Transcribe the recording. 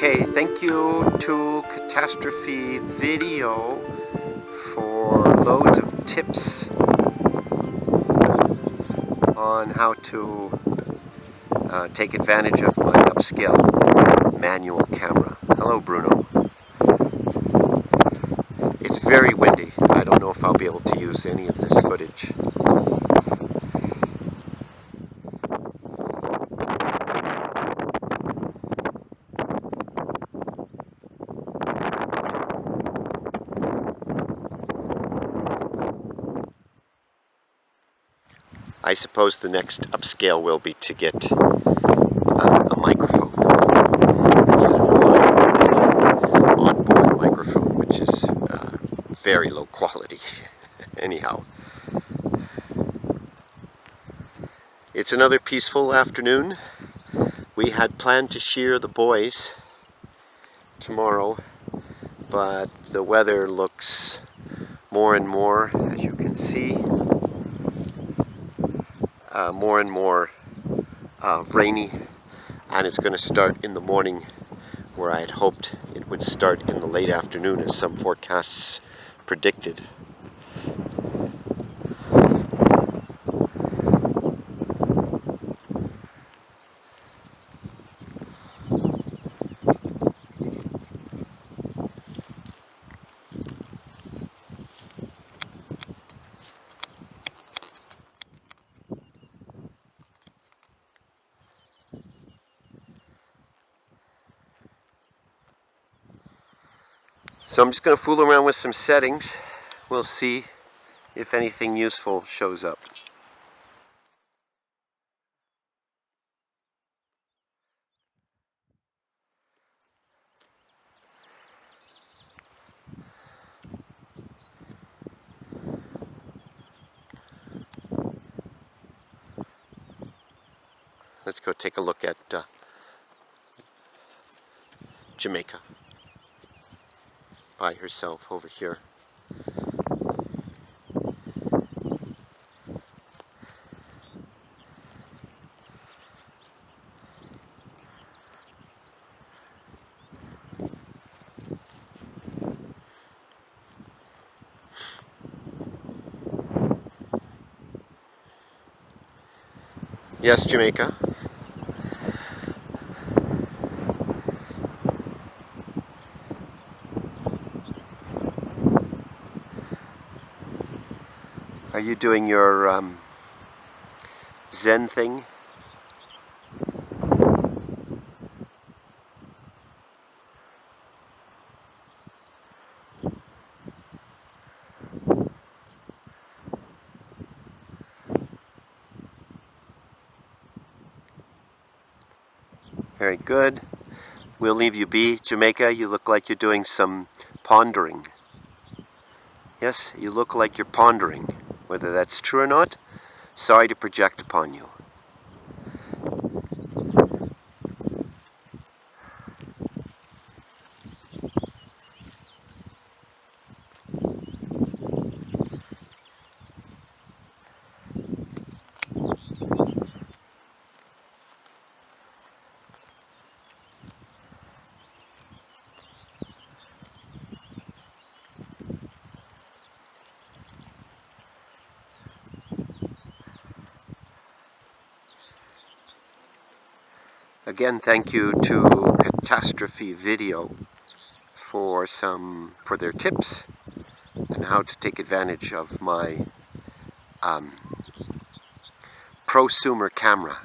Okay, thank you to Catastrophe Video for loads of tips on how to take advantage of my upscale manual camera. Hello, Bruno. It's very windy. I don't know if I'll be able to use any of this footage. I suppose the next upscale will be to get a microphone instead of relying on this onboard microphone, which is very low quality. Anyhow, it's another peaceful afternoon. We had planned to shear the boys tomorrow, but the weather looks more and more, as you can see, more and more rainy, and it's going to start in the morning where I had hoped it would start in the late afternoon, as some forecasts predicted. So I'm just going to fool around with some settings. We'll see if anything useful shows up. Let's go take a look at Jamaika by herself over here. Yes, Jamaika. Are you doing your Zen thing? Very good. We'll leave you be. Jamaika, you look like you're doing some pondering. Yes, you look like you're pondering. Whether that's true or not, sorry to project upon you. Again, thank you to Catastrophe Video for their tips and how to take advantage of my prosumer camera.